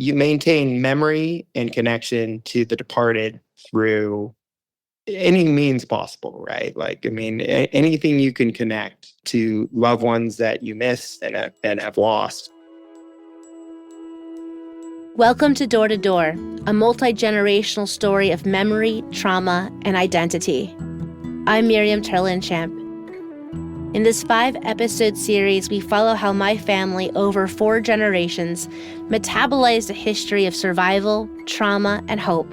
you maintain memory and connection to the departed through any means possible, right? Like, I mean, anything you can connect to loved ones that you miss and have lost. Welcome to Door, a multi-generational story of memory, trauma, and identity. I'm Miriam Turlinchamp. In this 5-episode series, we follow how my family, over 4 generations, metabolized a history of survival, trauma, and hope,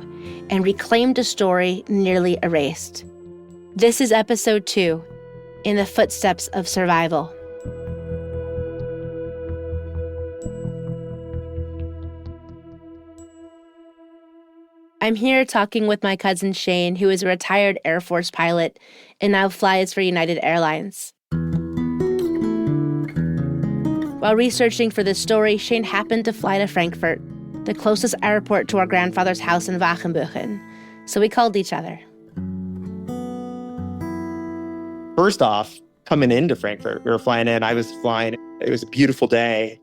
and reclaimed a story nearly erased. This is episode 2, In the Footsteps of Survival. I'm here talking with my cousin Shane, who is a retired Air Force pilot and now flies for United Airlines. While researching for this story, Shane happened to fly to Frankfurt, the closest airport to our grandfather's house in Wachenbuchen, so we called each other. First off, coming into Frankfurt, we were flying in. I was flying. It was a beautiful day,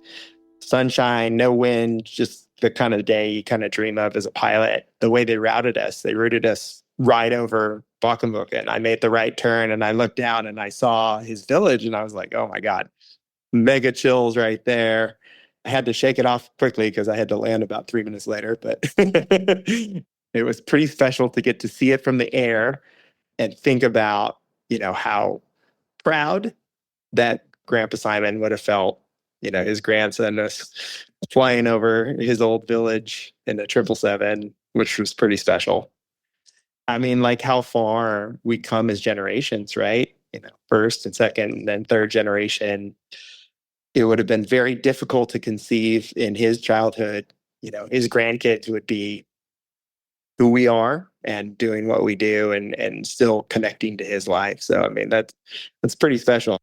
sunshine, no wind, just the kind of day you kind of dream of as a pilot. The way they routed us right over Wachenbuchen. I made the right turn and I looked down and I saw his village and I was like, oh my God, mega chills right there. I had to shake it off quickly because I had to land about 3 minutes later, but it was pretty special to get to see it from the air and think about, how proud that Grandpa Simon would have felt, his grandson was flying over his old village in a 777, which was pretty special. I mean, like how far we come as generations, right? First and second and then third generation. It would have been very difficult to conceive in his childhood, his grandkids would be who we are and doing what we do and still connecting to his life. So, I mean, that's pretty special.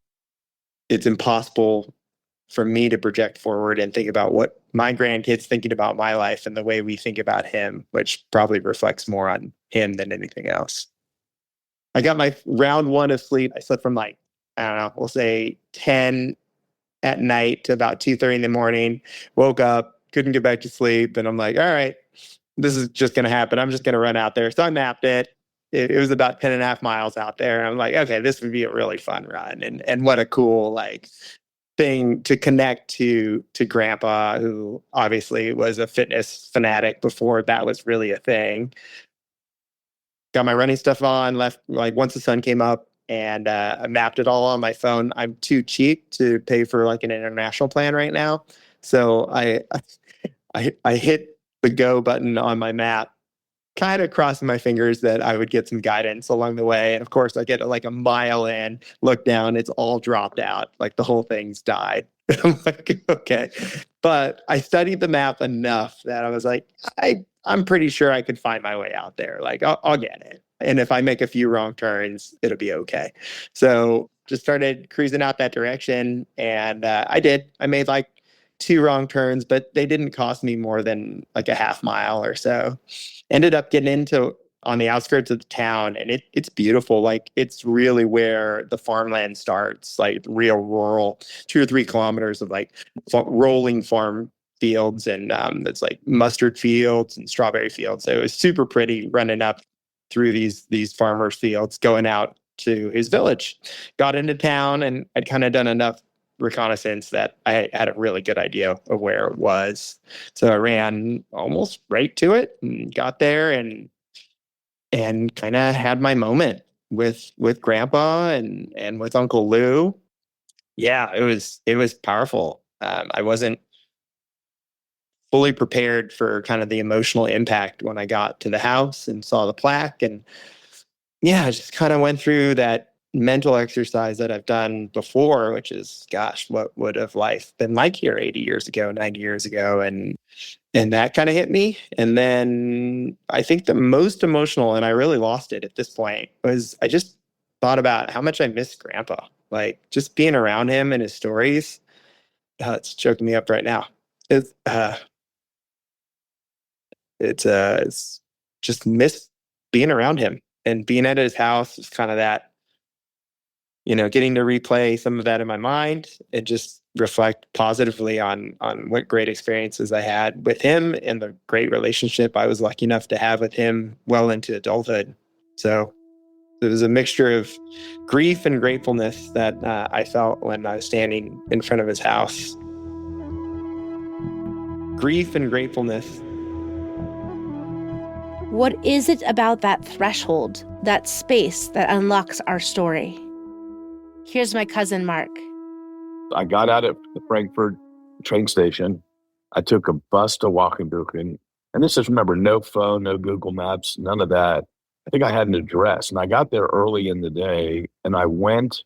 It's impossible for me to project forward and think about what my grandkids thinking about my life and the way we think about him, which probably reflects more on him than anything else. I got my round 1 of sleep. I slept from I don't know, we'll say 10 at night to about 2:30 in the morning, woke up, couldn't get back to sleep. And I'm like, all right, this is just going to happen. I'm just going to run out there. So I mapped it. It was about 10 and a half miles out there. And I'm like, okay, this would be a really fun run. And what a cool, thing to connect to Grandpa, who obviously was a fitness fanatic before that was really a thing. Got my running stuff on, left once the sun came up, and I mapped it all on my phone. I'm too cheap to pay for an international plan right now. So I hit the go button on my map, kind of crossing my fingers that I would get some guidance along the way. And of course, I get a mile in, look down, it's all dropped out. The whole thing's died. I'm like, okay. But I studied the map enough that I was like, I'm pretty sure I could find my way out there. I'll get it. And if I make a few wrong turns, it'll be okay. So just started cruising out that direction. And I did. I made 2 wrong turns, but they didn't cost me more than a half mile or so. Ended up getting into on the outskirts of the town, and it's beautiful. It's really where the farmland starts, real rural, 2 or 3 kilometers of rolling farm fields, and it's mustard fields and strawberry fields. So it was super pretty running up through these farmers' fields, going out to his village. Got into town, and I'd kind of done enough reconnaissance that I had a really good idea of where it was. So I ran almost right to it and got there and kind of had my moment with Grandpa and with Uncle Lou. Yeah, it was powerful. I wasn't fully prepared for kind of the emotional impact when I got to the house and saw the plaque. And yeah, I just kind of went through that mental exercise that I've done before, which is, gosh, what would have life been like here 80 years ago, 90 years ago? And that kind of hit me. And then I think the most emotional, and I really lost it at this point, was I just thought about how much I miss Grandpa. Just being around him and his stories. It's choking me up right now. It's just miss being around him and being at his house is kind of that getting to replay some of that in my mind and just reflect positively on what great experiences I had with him and the great relationship I was lucky enough to have with him well into adulthood. So it was a mixture of grief and gratefulness that I felt when I was standing in front of his house. Grief and gratefulness. What is it about that threshold, that space that unlocks our story? Here's my cousin Mark. I got out at the Frankfurt train station. I took a bus to Wachenbuchen. And this is, remember, no phone, no Google Maps, none of that. I think I had an address. And I got there early in the day and I went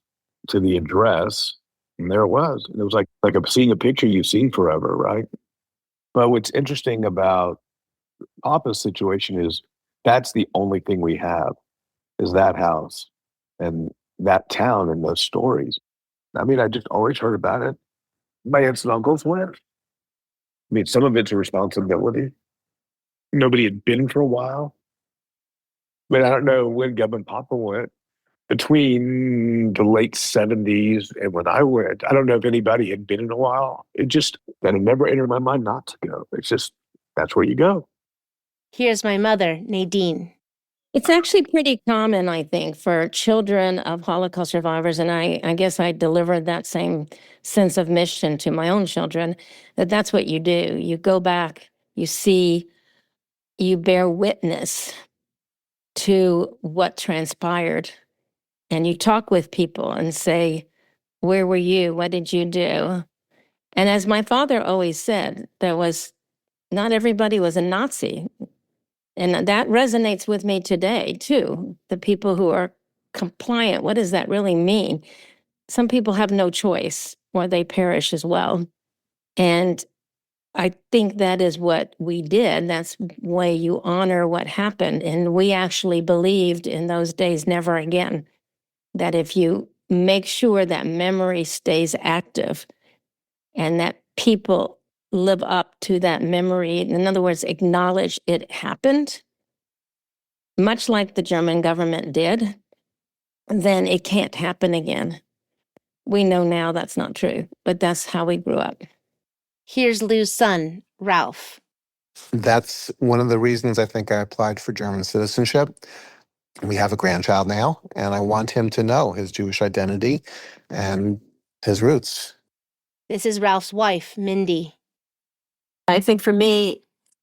to the address and there it was. And it was like seeing a picture you've seen forever, right? But what's interesting about Papa's situation is that's the only thing we have is that house and that town and those stories. I mean, I just always heard about it. My aunts and uncles went. I mean, some of it's a responsibility. Nobody had been for a while. But I don't know when Gub and Papa went. Between the late 70s and when I went, I don't know if anybody had been in a while. It never entered my mind not to go. It's just, that's where you go. Here's my mother, Nadine. It's actually pretty common, I think, for children of Holocaust survivors, and I guess I delivered that same sense of mission to my own children, that's what you do. You go back, you see, you bear witness to what transpired, and you talk with people and say, where were you? What did you do? And as my father always said, not everybody was a Nazi. And that resonates with me today, too. The people who are compliant, what does that really mean? Some people have no choice or they perish as well. And I think that is what we did. That's the way you honor what happened. And we actually believed in those days, never again, that if you make sure that memory stays active and that people live up to that memory, in other words, acknowledge it happened, much like the German government did, then it can't happen again. We know now that's not true, but that's how we grew up. Here's Lou's son, Ralph. That's one of the reasons I think I applied for German citizenship. We have a grandchild now, and I want him to know his Jewish identity and his roots. This is Ralph's wife, Mindy. I think for me,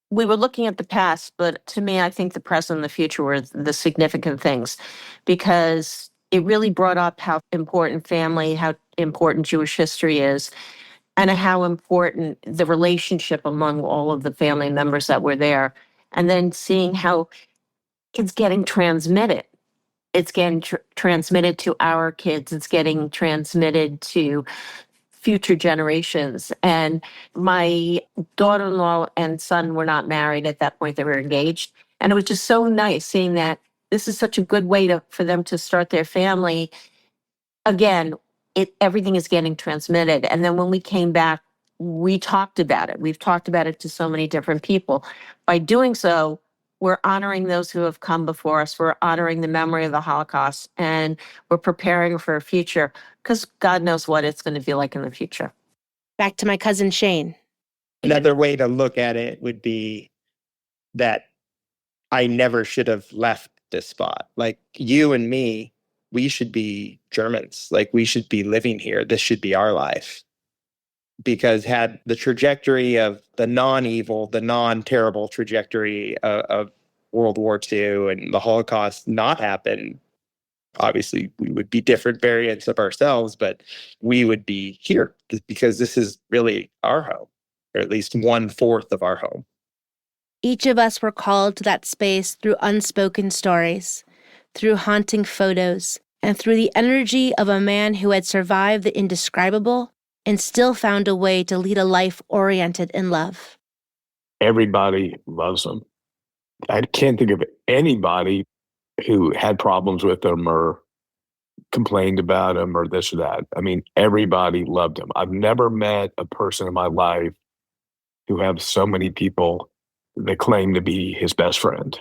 we were looking at the past, but to me, I think the present and the future were the significant things because it really brought up how important family, how important Jewish history is, and how important the relationship among all of the family members that were there. And then seeing how it's getting transmitted. It's getting transmitted to our kids. It's getting transmitted to future generations. And my daughter-in-law and son were not married at that point. They were engaged. And it was just so nice seeing that this is such a good way for them to start their family. Again, everything is getting transmitted. And then when we came back, we talked about it. We've talked about it to so many different people. By doing so, we're honoring those who have come before us. We're honoring the memory of the Holocaust, and we're preparing for a future because God knows what it's going to feel like in the future. Back to my cousin Shane. Another way to look at it would be that I never should have left this spot. Like you and me, we should be Germans. Like we should be living here. This should be our life. Because had the trajectory of the non-evil, the non-terrible trajectory of World War II and the Holocaust not happen, obviously we would be different variants of ourselves, but we would be here because this is really our home, or at least 1/4 of our home. Each of us were called to that space through unspoken stories, through haunting photos, and through the energy of a man who had survived the indescribable and still found a way to lead a life oriented in love. Everybody loves them. I can't think of anybody who had problems with them or complained about him or this or that. I mean, everybody loved him. I've never met a person in my life who have so many people that claim to be his best friend.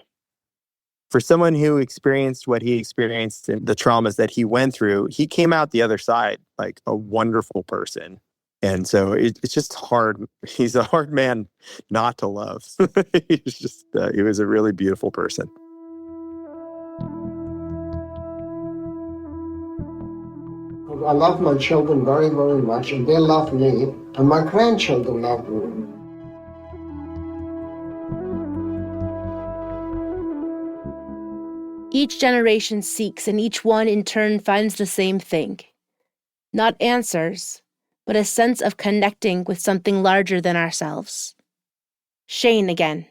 For someone who experienced what he experienced and the traumas that he went through, he came out the other side like a wonderful person. And so it's just hard. He's a hard man not to love. He was a really beautiful person. I love my children very, very much, and they love me, and my grandchildren love me. Each generation seeks, and each one in turn finds the same thing. Not answers, but a sense of connecting with something larger than ourselves. Shane again.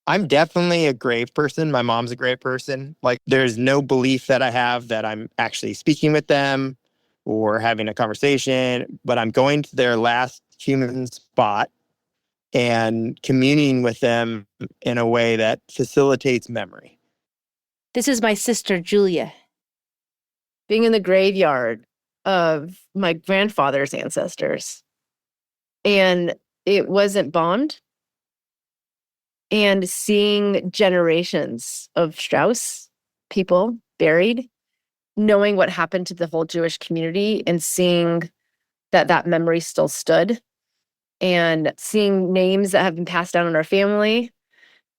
I'm definitely a grave person. My mom's a grave person. Like, there's no belief that I have that I'm actually speaking with them or having a conversation, but I'm going to their last human spot and communing with them in a way that facilitates memory. This is my sister, Julia. Being in the graveyard of my grandfather's ancestors, and it wasn't bombed, and seeing generations of Strauss people buried, knowing what happened to the whole Jewish community, and seeing that memory still stood, and seeing names that have been passed down in our family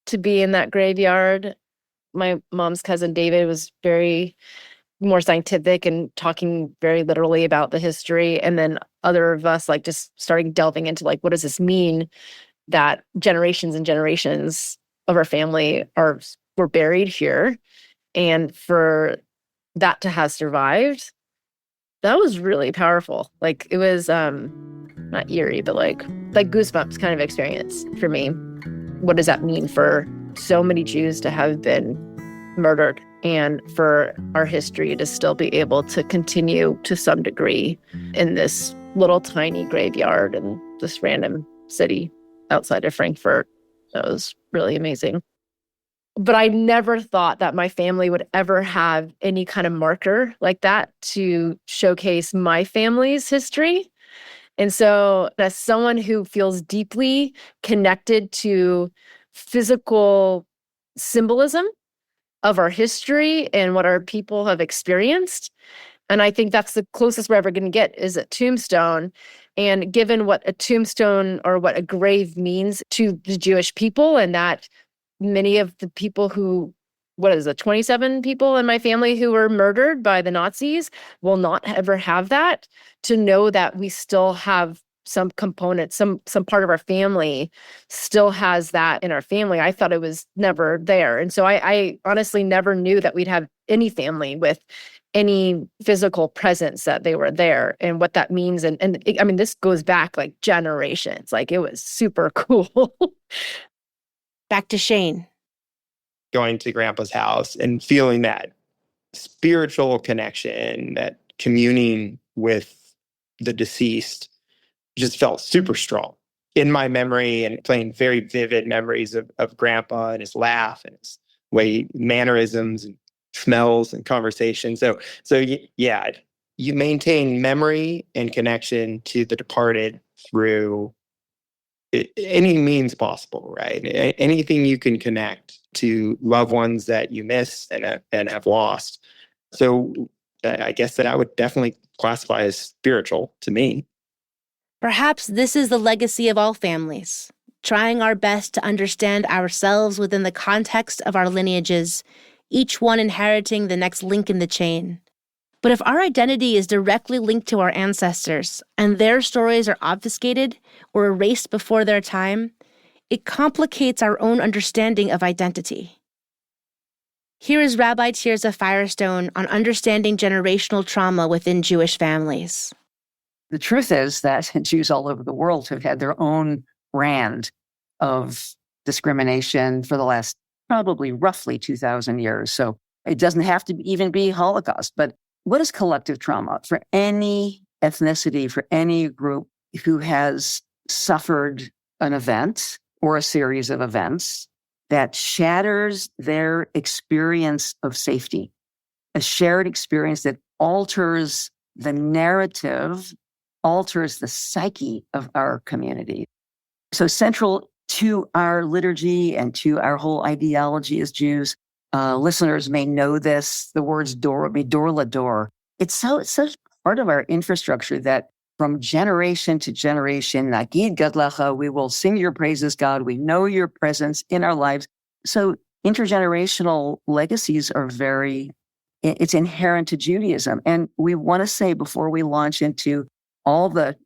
to be in that graveyard. My mom's cousin David was very more scientific and talking very literally about the history. And then other of us like just starting delving into like, what does this mean that generations and generations of our family were buried here? And for that to have survived, that was really powerful. Like it was not eerie, but like goosebumps kind of experience for me. What does that mean for so many Jews to have been murdered and for our history to still be able to continue to some degree in this little tiny graveyard in this random city outside of Frankfurt? That was really amazing. But I never thought that my family would ever have any kind of marker like that to showcase my family's history. And so as someone who feels deeply connected to physical symbolism of our history and what our people have experienced, and I think that's the closest we're ever going to get is a tombstone. And given what a tombstone or what a grave means to the Jewish people, and that many of the people who, 27 people in my family who were murdered by the Nazis will not ever have that, to know that we still have some component, some part of our family still has that in our family. I thought it was never there. And so I honestly never knew that we'd have any family with any physical presence that they were there and what that means. I mean, this goes back like generations. Like it was super cool. Back to Shane. Going to Grandpa's house and feeling that spiritual connection, that communing with the deceased just felt super strong in my memory, and playing very vivid memories of Grandpa and his laugh and his mannerisms and smells and conversation. So yeah, you maintain memory and connection to the departed through any means possible, right? Anything you can connect to loved ones that you miss and have lost. So I guess that I would definitely classify as spiritual to me. Perhaps this is the legacy of all families, trying our best to understand ourselves within the context of our lineages, each one inheriting the next link in the chain. But if our identity is directly linked to our ancestors and their stories are obfuscated or erased before their time, it complicates our own understanding of identity. Here is Rabbi Tirza Firestone on understanding generational trauma within Jewish families. The truth is that Jews all over the world have had their own brand of discrimination for the last probably roughly 2,000 years. So it doesn't have to even be Holocaust. But what is collective trauma for any ethnicity, for any group who has suffered an event or a series of events that shatters their experience of safety, a shared experience that alters the narrative, alters the psyche of our community. So central to our liturgy and to our whole ideology as Jews Listeners may know this. The words door la door. It's such part of our infrastructure that from generation to generation, Nagid Gadlacha, we will sing your praises, God. We know your presence in our lives. So intergenerational legacies are it's inherent to Judaism. And we want to say before we launch into all the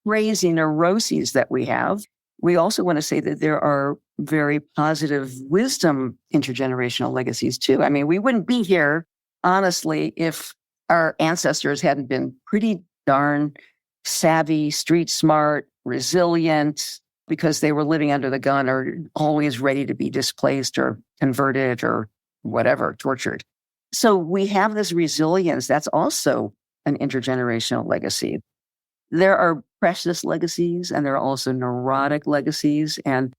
crazy neuroses that we have, we also want to say that there are very positive wisdom intergenerational legacies too. I mean, we wouldn't be here, honestly, if our ancestors hadn't been pretty darn savvy, street smart, resilient, because they were living under the gun or always ready to be displaced or converted or whatever, tortured. So we have this resilience. That's also an intergenerational legacy. There are precious legacies and there are also neurotic legacies. And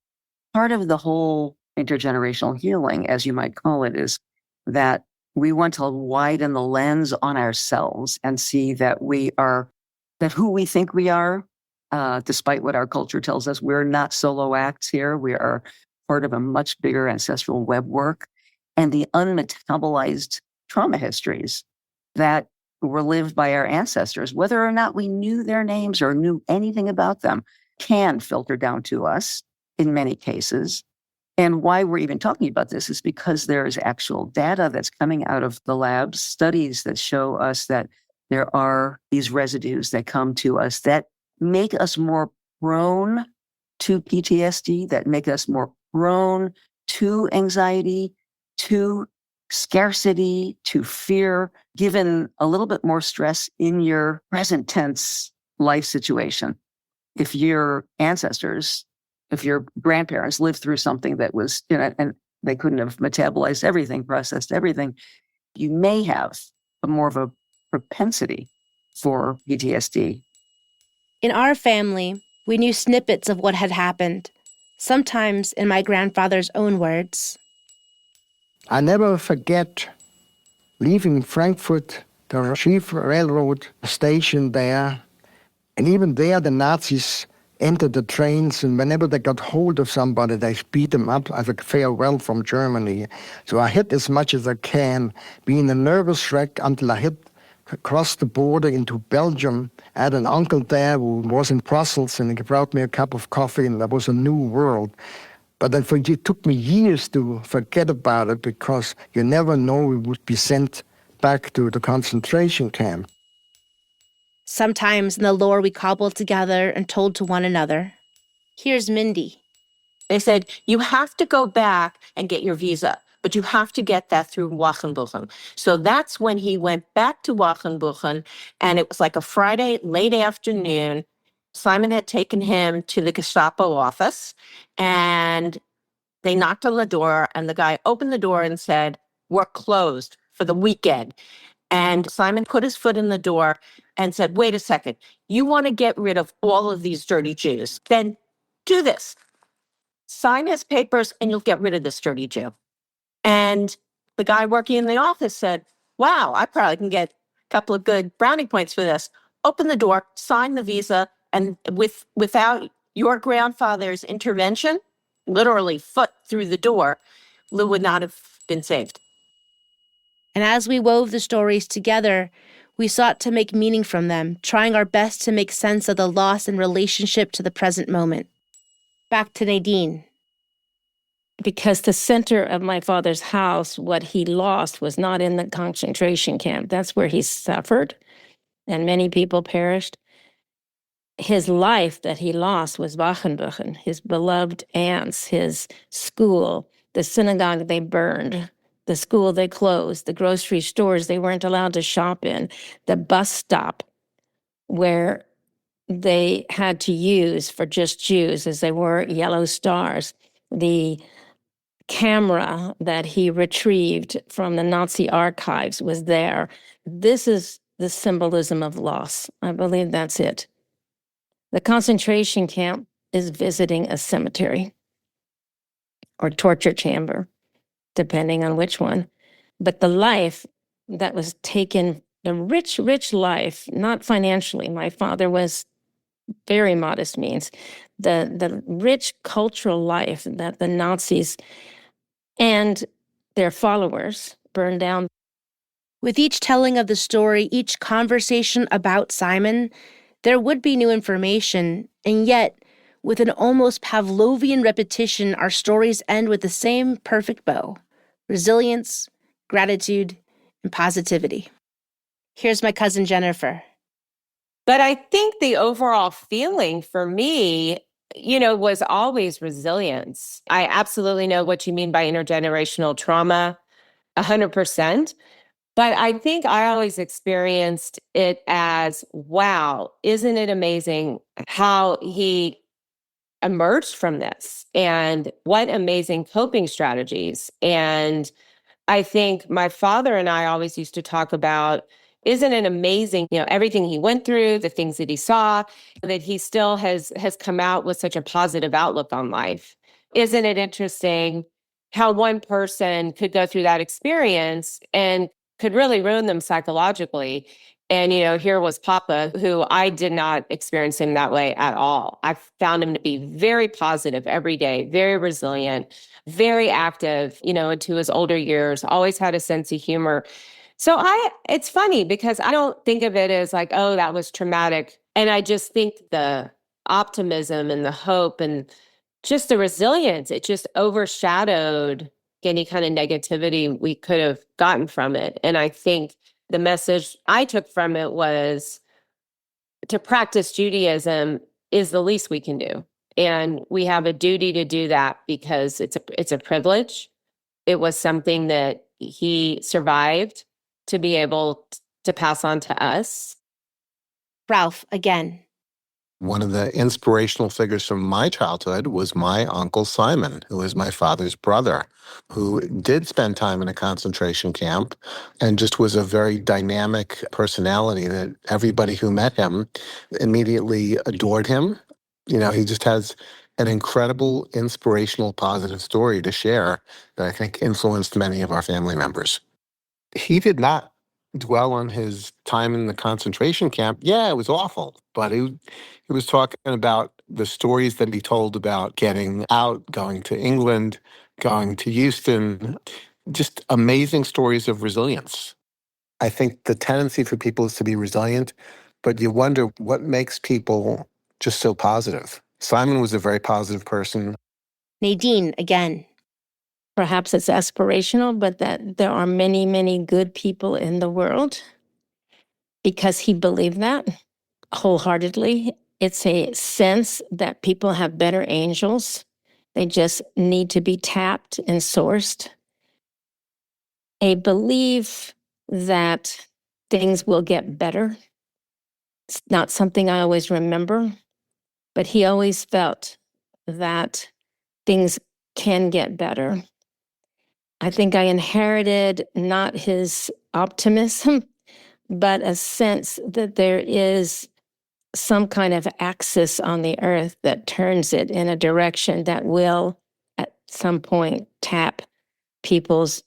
part of the whole intergenerational healing, as you might call it, is that we want to widen the lens on ourselves and see that that who we think we are, despite what our culture tells us, we're not solo acts here. We are part of a much bigger ancestral web work, and the unmetabolized trauma histories that were lived by our ancestors, whether or not we knew their names or knew anything about them, can filter down to us in many cases. And why we're even talking about this is because there is actual data that's coming out of the labs, studies that show us that there are these residues that come to us that make us more prone to PTSD, that make us more prone to anxiety, to scarcity, to fear, given a little bit more stress in your present tense life situation. If your ancestors, if your grandparents lived through something that was, and they couldn't have metabolized everything, processed everything, you may have more of a propensity for PTSD. In our family, we knew snippets of what had happened, sometimes in my grandfather's own words. I never forget leaving Frankfurt, the chief railroad station there, and even there the Nazis entered the trains, and whenever they got hold of somebody, they beat them up as a farewell from Germany. So I hid as much as I can, being a nervous wreck until I hit across the border into Belgium. I had an uncle there who was in Brussels, and he brought me a cup of coffee, and that was a new world. But it took me years to forget about it, because you never know we would be sent back to the concentration camp. Sometimes in the lore we cobbled together and told to one another. Here's Mindy. They said, you have to go back and get your visa, but you have to get that through Wachenbuchen. So that's when he went back to Wachenbuchen, and it was like a Friday late afternoon. Simon had taken him to the Gestapo office, and they knocked on the door, and the guy opened the door and said, we're closed for the weekend. And Simon put his foot in the door and said, wait a second, you want to get rid of all of these dirty Jews? Then do this. Sign his papers and you'll get rid of this dirty Jew. And the guy working in the office said, wow, I probably can get a couple of good brownie points for this. Open the door, sign the visa, and without your grandfather's intervention, literally foot through the door, Lou would not have been saved. And as we wove the stories together, we sought to make meaning from them, trying our best to make sense of the loss in relationship to the present moment. Back to Nadine. Because the center of my father's house, what he lost was not in the concentration camp. That's where he suffered, and many people perished. His life that he lost was Wachenbuchen, his beloved aunts, his school, the synagogue they burned, the school they closed, the grocery stores they weren't allowed to shop in, the bus stop where they had to use for just Jews as they were yellow stars, the camera that he retrieved from the Nazi archives was there. This is the symbolism of loss. I believe that's it. The concentration camp is visiting a cemetery or torture chamber, depending on which one. But the life that was taken, the rich, rich life, not financially. My father was very modest means. The rich cultural life that the Nazis, and their followers burned down. With each telling of the story, each conversation about Simon, there would be new information, and yet, with an almost Pavlovian repetition, our stories end with the same perfect bow: resilience, gratitude, and positivity. Here's my cousin Jennifer. But I think the overall feeling for me, was always resilience. I absolutely know what you mean by intergenerational trauma, 100%. But I think I always experienced it as, wow, isn't it amazing how he emerged from this and what amazing coping strategies. And I think my father and I always used to talk about, isn't it amazing, everything he went through, the things that he saw, that he still has come out with such a positive outlook on life. Isn't it interesting how one person could go through that experience and could really ruin them psychologically? And, here was Papa, who I did not experience him that way at all. I found him to be very positive every day, very resilient, very active, into his older years, always had a sense of humor. So it's funny because I don't think of it as like, oh, that was traumatic. And I just think the optimism and the hope and just the resilience, it just overshadowed any kind of negativity we could have gotten from it. And I think the message I took from it was to practice Judaism is the least we can do. And we have a duty to do that because it's a privilege. It was something that he survived to be able to pass on to us. Ralph, again. One of the inspirational figures from my childhood was my Uncle Simon, who is my father's brother, who did spend time in a concentration camp and just was a very dynamic personality that everybody who met him immediately adored him. He just has an incredible, inspirational, positive story to share that I think influenced many of our family members. He did not dwell on his time in the concentration camp. Yeah, it was awful, but he was talking about the stories that he told about getting out, going to England, going to Houston, just amazing stories of resilience. I think the tendency for people is to be resilient, but you wonder what makes people just so positive. Simon was a very positive person. Nadine, again. Perhaps it's aspirational, but that there are many, many good people in the world because he believed that wholeheartedly. It's a sense that people have better angels. They just need to be tapped and sourced. A belief that things will get better. It's not something I always remember, but he always felt that things can get better. I think I inherited not his optimism, but a sense that there is some kind of axis on the earth that turns it in a direction that will, at some point, tap people's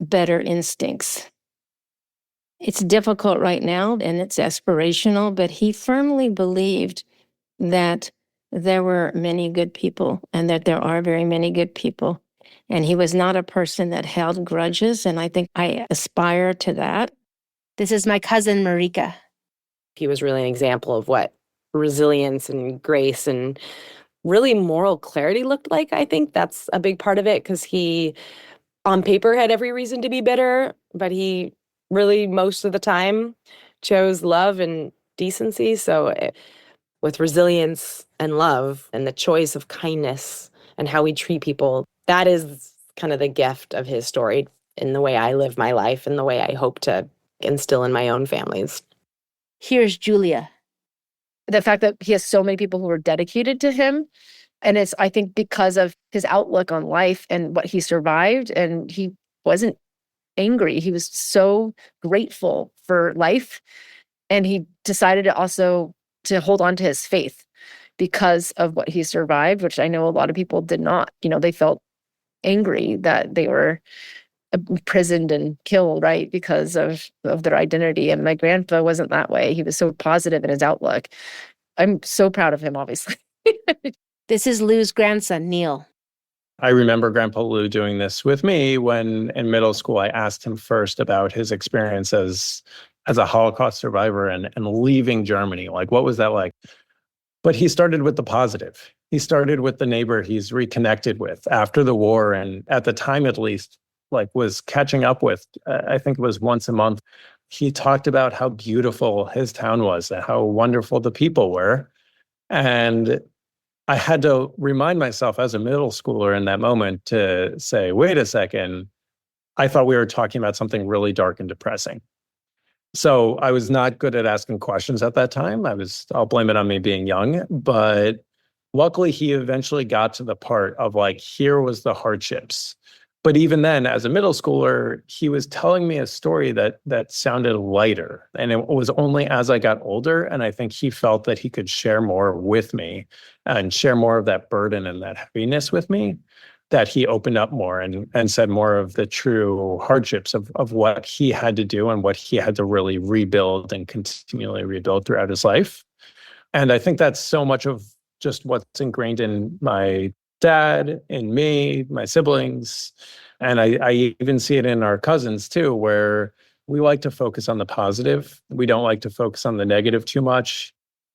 better instincts. It's difficult right now, and it's aspirational, but he firmly believed that there were many good people and that there are very many good people. And he was not a person that held grudges, and I think I aspire to that. This is my cousin Marika. He was really an example of what resilience and grace and really moral clarity looked like. I think that's a big part of it because he, on paper, had every reason to be bitter, but he really, most of the time, chose love and decency. So with resilience and love and the choice of kindness and how we treat people, that is kind of the gift of his story in the way I live my life and the way I hope to instill in my own families. Here's Julia. The fact that he has so many people who are dedicated to him. And it's, I think, because of his outlook on life and what he survived. And he wasn't angry. He was so grateful for life. And he decided to also to hold on to his faith because of what he survived, which I know a lot of people did not. They felt angry that they were imprisoned and killed, right, because of their identity. And my grandpa wasn't that way. He was so positive in his outlook. I'm so proud of him, obviously. This is Lou's grandson, Neil. I remember Grandpa Lou doing this with me when in middle school, I asked him first about his experience as a Holocaust survivor and leaving Germany. Like, what was that like? But he started with the positive. He started with the neighbor he's reconnected with after the war, and at the time at least, like was catching up with. I think it was once a month. He talked about how beautiful his town was and how wonderful the people were. And I had to remind myself as a middle schooler in that moment to say, wait a second, I thought we were talking about something really dark and depressing. So I was not good at asking questions at that time. I'll blame it on me being young, but luckily he eventually got to the part of like, here was the hardships. But even then, as a middle schooler, he was telling me a story that sounded lighter. And it was only as I got older, and I think he felt that he could share more with me and share more of that burden and that heaviness with me, that he opened up more and said more of the true hardships of what he had to do and what he had to really rebuild and continually rebuild throughout his life. And I think that's so much of just what's ingrained in my dad, in me, my siblings. And I even see it in our cousins too, where we like to focus on the positive. We don't like to focus on the negative too much.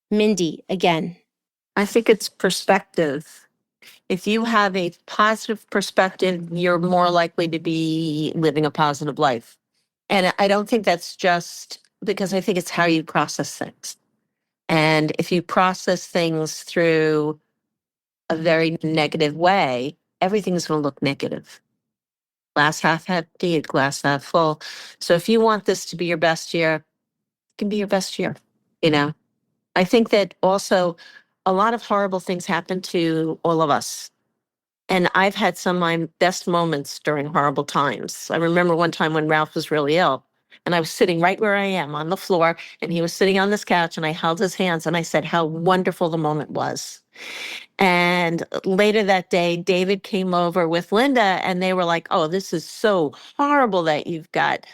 Mindy, again. I think it's perspective. If you have a positive perspective, you're more likely to be living a positive life. And I don't think that's just because I think it's how you process things. And if you process things through a very negative way, everything's going to look negative. Glass half empty, glass half full. So if you want this to be your best year, it can be your best year. You know, I think that also a lot of horrible things happen to all of us. And I've had some of my best moments during horrible times. I remember one time when Ralph was really ill, and I was sitting right where I am on the floor, and he was sitting on this couch, and I held his hands, and I said how wonderful the moment was. And later that day, David came over with Linda, and they were like, oh, this is so horrible that you've got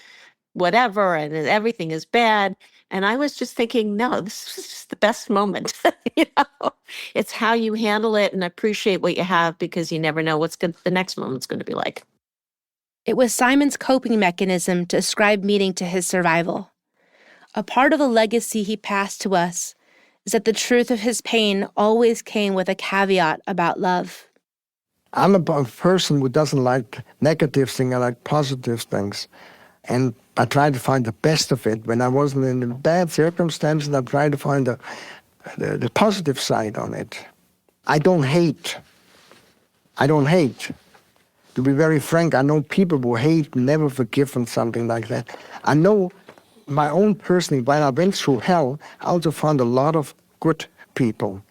whatever, and everything is bad. And I was just thinking, no, this is just the best moment. You know, it's how you handle it and appreciate what you have, because you never know what's the next moment's going to be like. It was Simon's coping mechanism to ascribe meaning to his survival. A part of the legacy he passed to us is that the truth of his pain always came with a caveat about love. I'm a person who doesn't like negative things, I like positive things. And I tried to find the best of it. When I wasn't in bad circumstances, I tried to find the positive side on it. I don't hate. To be very frank, I know people who hate, never forgive and something like that. I know my own personally, when I went through hell, I also found a lot of good people.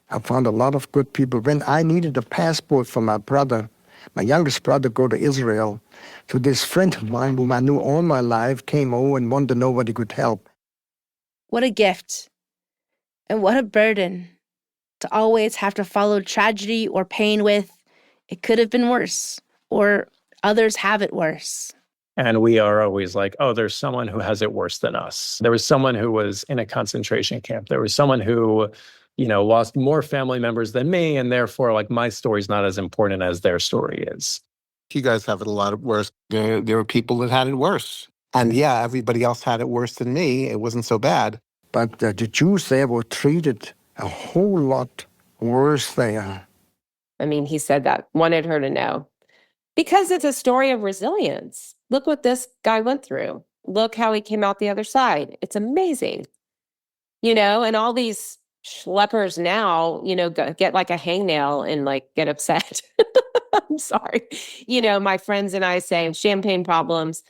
I found a lot of good people. When I needed a passport for my brother, my youngest brother, go to Israel, so this friend of mine, whom I knew all my life, came over and wanted to know what he could help. What a gift. And what a burden to always have to follow tragedy or pain with, it could have been worse, or others have it worse. And we are always like, oh, there's someone who has it worse than us. There was someone who was in a concentration camp. There was someone who, lost more family members than me. And therefore, like, my story's not as important as their story is. You guys have it a lot worse. There were people that had it worse. And yeah, everybody else had it worse than me. It wasn't so bad. But the Jews there were treated a whole lot worse there. I mean, he said that, wanted her to know. Because it's a story of resilience. Look what this guy went through. Look how he came out the other side. It's amazing. And all these schleppers now, get like a hangnail and like get upset. I'm sorry. My friends and I say champagne problems.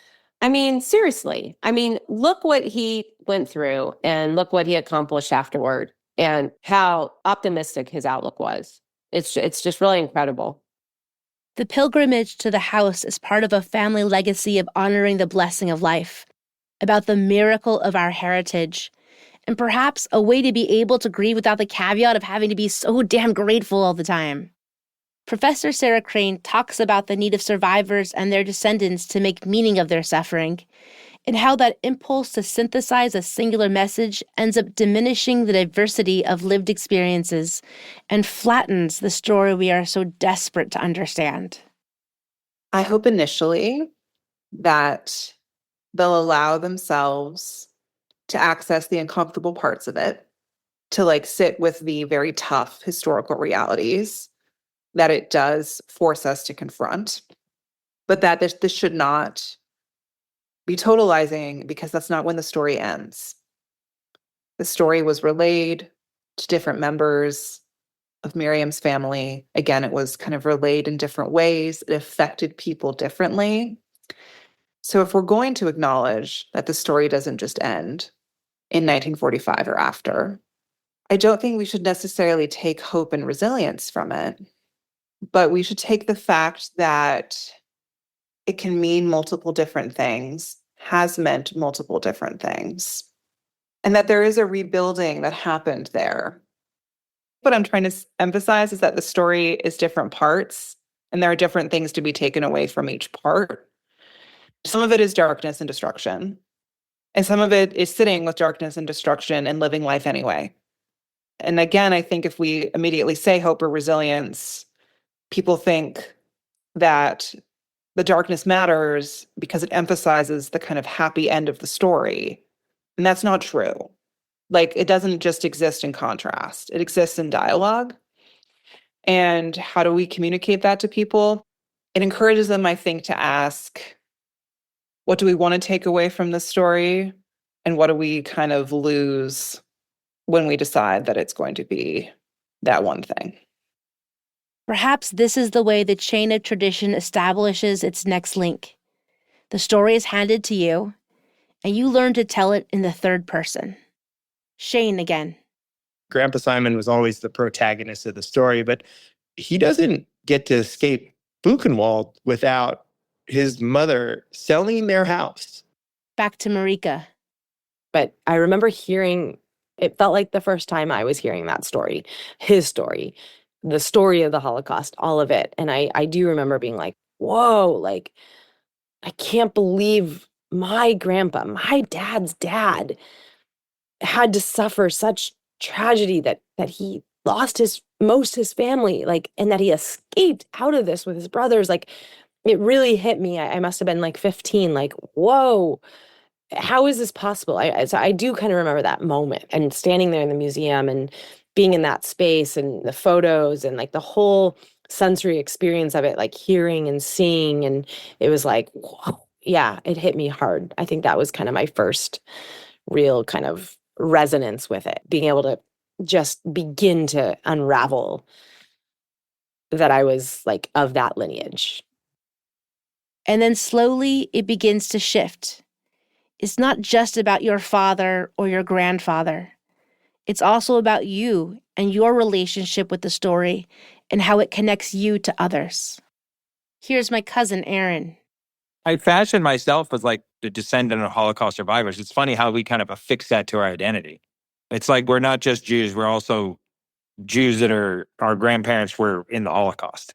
I mean, seriously. I mean, look what he went through and look what he accomplished afterward and how optimistic his outlook was. It's just really incredible. The pilgrimage to the house is part of a family legacy of honoring the blessing of life, about the miracle of our heritage, and perhaps a way to be able to grieve without the caveat of having to be so damn grateful all the time. Professor Sarah Crane talks about the need of survivors and their descendants to make meaning of their suffering, and how that impulse to synthesize a singular message ends up diminishing the diversity of lived experiences and flattens the story we are so desperate to understand. I hope initially that they'll allow themselves to access the uncomfortable parts of it, to like sit with the very tough historical realities that it does force us to confront, but that this should not be totalizing, because that's not when the story ends. The story was relayed to different members of Miriam's family. Again, it was kind of relayed in different ways. It affected people differently. So if we're going to acknowledge that the story doesn't just end in 1945 or after, I don't think we should necessarily take hope and resilience from it, but we should take the fact that it can mean multiple different things, has meant multiple different things, and that there is a rebuilding that happened there. What I'm trying to emphasize is that the story is different parts, and there are different things to be taken away from each part. Some of it is darkness and destruction, and some of it is sitting with darkness and destruction and living life anyway. And again, I think if we immediately say hope or resilience, people think that the darkness matters because it emphasizes the kind of happy end of the story. And that's not true. Like, it doesn't just exist in contrast. It exists in dialogue. And how do we communicate that to people? It encourages them, I think, to ask, what do we want to take away from this story? And what do we kind of lose when we decide that it's going to be that one thing? Perhaps this is the way the chain of tradition establishes its next link. The story is handed to you, and you learn to tell it in the third person. Shane again. Grandpa Simon was always the protagonist of the story, but he doesn't get to escape Buchenwald without his mother selling their house. Back to Marika. But I remember hearing, it felt like the first time I was hearing that story, his story, the story of the Holocaust, all of it. And I do remember being like, whoa, like, I can't believe my grandpa, my dad's dad, had to suffer such tragedy that he lost his family, like, and that he escaped out of this with his brothers. Like, it really hit me. I must have been like 15, like, whoa, how is this possible? So I do kind of remember that moment and standing there in the museum and being in that space and the photos and like the whole sensory experience of it, like hearing and seeing. And it was like, whoa, yeah, it hit me hard. I think that was kind of my first real kind of resonance with it, being able to just begin to unravel that I was like of that lineage. And then slowly it begins to shift. It's not just about your father or your grandfather. It's also about you and your relationship with the story and how it connects you to others. Here's my cousin, Aaron. I fashion myself as like the descendant of Holocaust survivors. It's funny how we kind of affix that to our identity. It's like we're not just Jews, we're also Jews that our grandparents were in the Holocaust.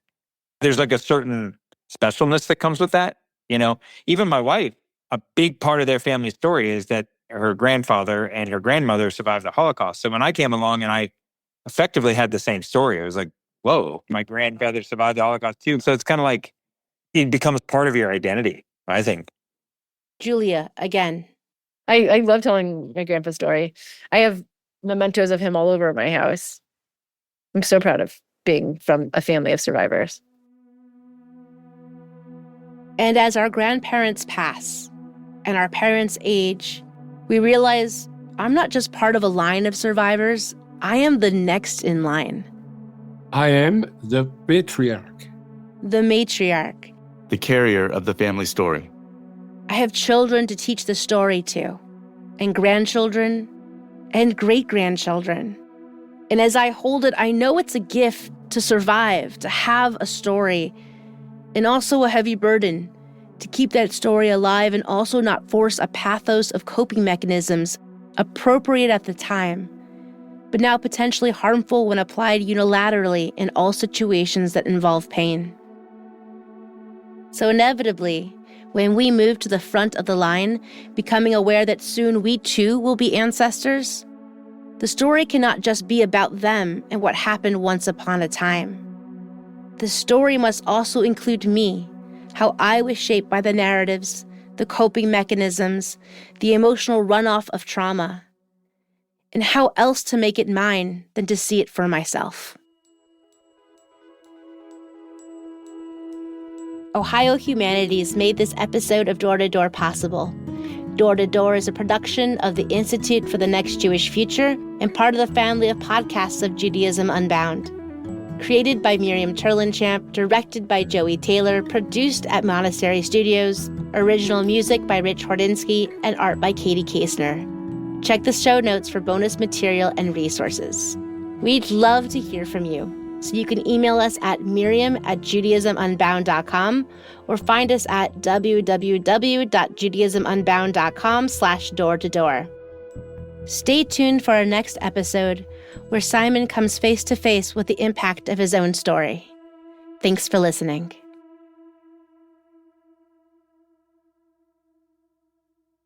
There's like a certain specialness that comes with that. You know, even my wife, a big part of their family story is that her grandfather and her grandmother survived the Holocaust. So when I came along and I effectively had the same story, I was like, whoa, my grandfather survived the Holocaust too. So it's kind of like it becomes part of your identity, I think. Julia, again. I love telling my grandpa's story. I have mementos of him all over my house. I'm so proud of being from a family of survivors. And as our grandparents pass and our parents age, we realize I'm not just part of a line of survivors, I am the next in line. I am the patriarch. The matriarch. The carrier of the family story. I have children to teach the story to, and grandchildren, and great-grandchildren. And as I hold it, I know it's a gift to survive, to have a story, and also a heavy burden to keep that story alive and also not force a pathos of coping mechanisms appropriate at the time, but now potentially harmful when applied unilaterally in all situations that involve pain. So inevitably, when we move to the front of the line, becoming aware that soon we too will be ancestors, the story cannot just be about them and what happened once upon a time. The story must also include me, how I was shaped by the narratives, the coping mechanisms, the emotional runoff of trauma, and how else to make it mine than to see it for myself. Ohio Humanities made this episode of Door to Door possible. Door to Door is a production of the Institute for the Next Jewish Future and part of the family of podcasts of Judaism Unbound. Created by Miriam Turlinchamp, directed by Joey Taylor, produced at Monastery Studios, original music by Rich Hordinsky, and art by Katie Kasner. Check the show notes for bonus material and resources. We'd love to hear from you, so you can email us at miriam@judaismunbound.com or find us at www.judaismunbound.com/door-to-door. Stay tuned for our next episode, where Simon comes face to face with the impact of his own story. Thanks for listening.